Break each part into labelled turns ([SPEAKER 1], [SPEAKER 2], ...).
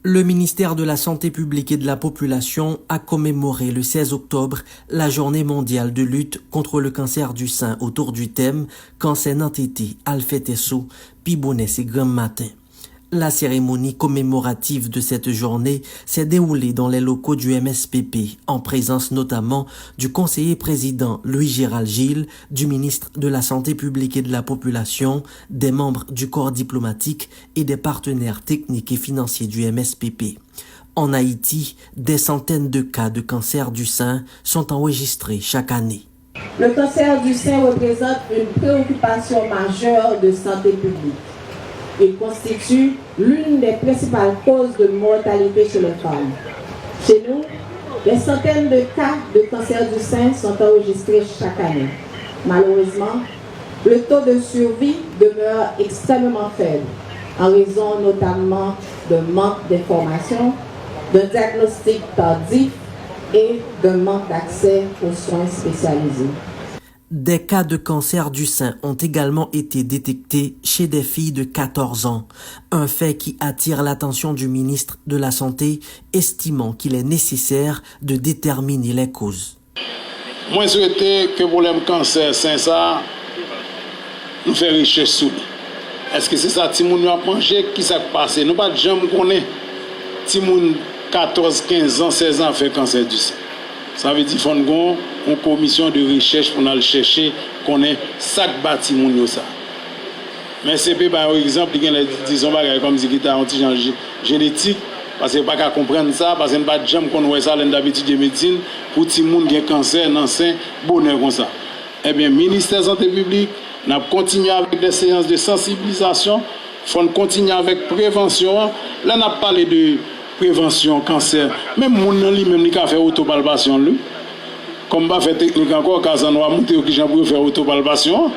[SPEAKER 1] Le ministère de la Santé publique et de la Population a commémoré le 16 octobre la journée mondiale de lutte contre le cancer du sein autour du thème « Cancer nan tété, al fèt sou, pi bonè se grand matin ». La cérémonie commémorative de cette journée s'est déroulée dans les locaux du MSPP, en présence notamment du conseiller président Louis-Gérald Gilles, du ministre de la Santé publique et de la Population, des membres du corps diplomatique et des partenaires techniques et financiers du MSPP. En Haïti, des centaines de cas de cancer du sein sont enregistrés chaque année.
[SPEAKER 2] Le cancer du sein représente une préoccupation majeure de santé publique. Il constitue l'une des principales causes de mortalité chez les femmes. Chez nous, des centaines de cas de cancer du sein sont enregistrés chaque année. Malheureusement, le taux de survie demeure extrêmement faible, en raison notamment d'un manque d'information, d'un diagnostic tardif et d'un manque d'accès aux soins spécialisés.
[SPEAKER 1] Des cas de cancer du sein ont également été détectés chez des filles de 14 ans, un fait qui attire l'attention du ministre de la Santé, estimant qu'il est nécessaire de déterminer les causes.
[SPEAKER 3] Moi, je souhaitais que le problème cancer sein ça nous fait recherche sur. Est-ce que c'est ça, Timoun a mangé, qui s'est passé? Nous pas de jamais connaître Timoun 14, 15 ans, 16 ans fait cancer du sein. Ça veut dire qu'il faut une commission de recherche pour aller chercher qu'on est sac bâtiment ça. Mais c'est par exemple, il y a disons comme si qui a un génétique parce que pas qu'à comprendre ça parce que pas de jamais qu'on voit ça d'habitude de médecine pour ti moun qui a cancer dans sein bonheur comme ça. Eh bien, ministère de la Santé publique n'a continué avec des séances de sensibilisation, faut continuer avec prévention. Là n'a parlé de prévention cancer, même moun lui-même qui a fait autopalpation lui. Comme pas fait technique encore, quand ça va monter qui j'ai pour faire autopalpation.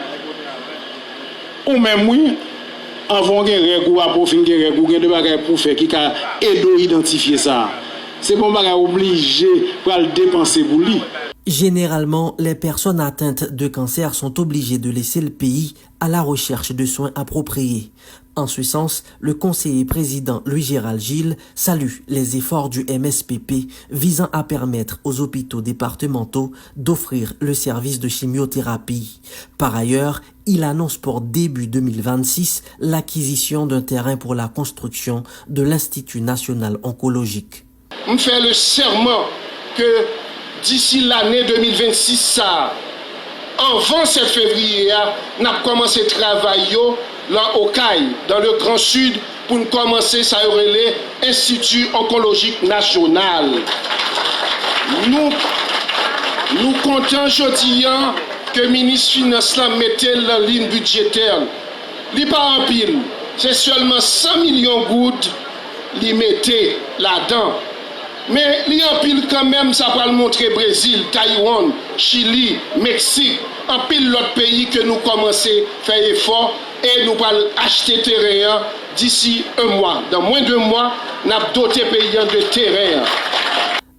[SPEAKER 3] Ou même oui, avant que règle ou après fin que règle ou que de bagages pour faire qui a aidé identifier ça. C'est bon bagage obligé pour le dépenser pour lui.
[SPEAKER 1] Généralement, les personnes atteintes de cancer sont obligées de laisser le pays à la recherche de soins appropriés. En ce sens, le conseiller président Louis-Gérald Gilles salue les efforts du MSPP visant à permettre aux hôpitaux départementaux d'offrir le service de chimiothérapie. Par ailleurs, il annonce pour début 2026 l'acquisition d'un terrain pour la construction de l'Institut national oncologique.
[SPEAKER 4] On fait le serment que d'ici l'année 2026, ça, avant 7 février, on a commencé à travailler là au CAI, dans le Grand Sud, pour commencer à relayer l'Institut oncologique national. Nous comptons aujourd'hui que le ministre des Finances mettait la ligne budgétaire. Il n'est pas en pile, c'est seulement 100 millions de gouttes qu'il mettait là-dedans. Mais il y a un pile quand même, ça va le montrer Brésil, Taïwan, Chili, Mexique, un pile l'autre pays que nous commençons à faire effort et nous allons acheter terrain d'ici un mois. Dans moins de mois, nous avons doté pays de terrain.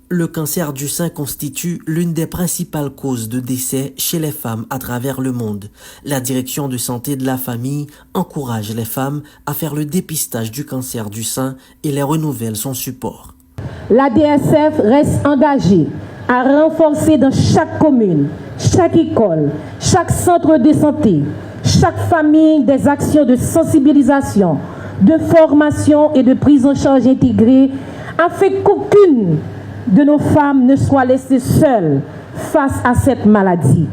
[SPEAKER 1] Le cancer du sein constitue l'une des principales causes de décès chez les femmes à travers le monde. La direction de santé de la famille encourage les femmes à faire le dépistage du cancer du sein et les renouvelle son support.
[SPEAKER 2] La DSF reste engagée à renforcer dans chaque commune, chaque école, chaque centre de santé, chaque famille des actions de sensibilisation, de formation et de prise en charge intégrée afin qu'aucune de nos femmes ne soit laissée seule face à cette maladie.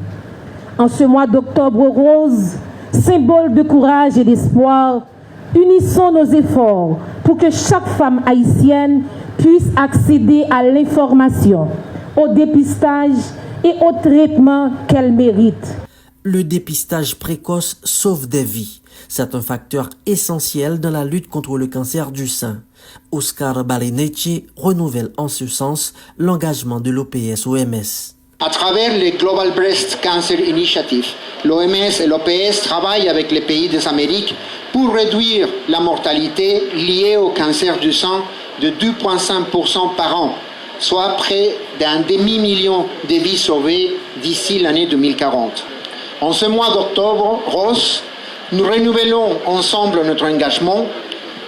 [SPEAKER 2] En ce mois d'octobre rose, symbole de courage et d'espoir, unissons nos efforts pour que chaque femme haïtienne puisse accéder à l'information, au dépistage et au traitement qu'elle mérite.
[SPEAKER 1] Le dépistage précoce sauve des vies. C'est un facteur essentiel dans la lutte contre le cancer du sein. Oscar Baleneche renouvelle en ce sens l'engagement de l'OPS-OMS.
[SPEAKER 5] À travers le Global Breast Cancer Initiative, l'OMS et l'OPS travaillent avec les pays des Amériques pour réduire la mortalité liée au cancer du sein de 2,5% par an, soit près d'un demi-million de vies sauvées d'ici l'année 2040. En ce mois d'octobre rose, nous renouvelons ensemble notre engagement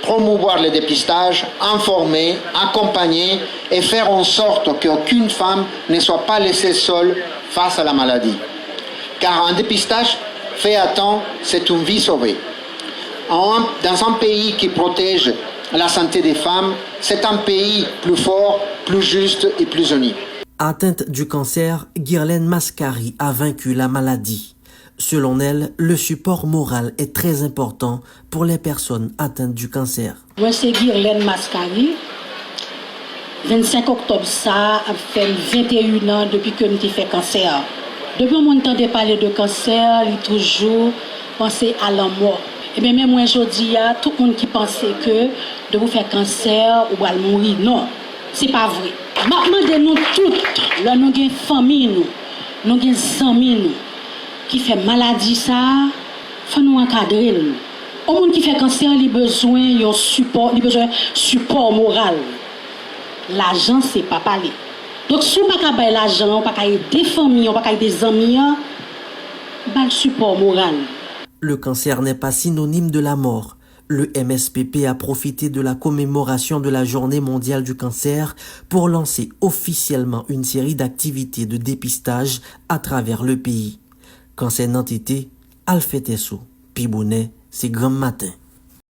[SPEAKER 5] promouvoir le dépistage, informer, accompagner et faire en sorte qu'aucune femme ne soit pas laissée seule face à la maladie. Car un dépistage fait à temps, c'est une vie sauvée. Dans un pays qui protège la santé des femmes, c'est un pays plus fort, plus juste et plus uni.
[SPEAKER 1] Atteinte du cancer, Guirlaine Mascari a vaincu la maladie. Selon elle, le support moral est très important pour les personnes atteintes du cancer.
[SPEAKER 6] Moi, c'est Guirlaine Mascari. 25 octobre, ça a fait 21 ans depuis que je fait cancer. Depuis que je parler de cancer, j'ai toujours pensé à la mort. Et bien même aujourd'hui, il y a tout le monde qui pensait que de vous faire cancer ou à mourir. Non, c'est pas vrai. Maintenant, de nous toutes, là, nous avons une famille, nous avons des amis qui fait maladie, ça, il faut nous encadrer. Au monde qui fait cancer, il a besoin de support, support moral. L'argent, c'est pas parler. Donc, si on ne peut pas payer l'argent, on ne peut pas payer des familles, on ne peut pas payer des amis, il y a le support moral.
[SPEAKER 1] Le cancer n'est pas synonyme de la mort. Le MSPP a profité de la commémoration de la Journée mondiale du cancer pour lancer officiellement une série d'activités de dépistage à travers le pays. Cancer Nantité, Alfetesso, Pibounet, c'est Grand Matin.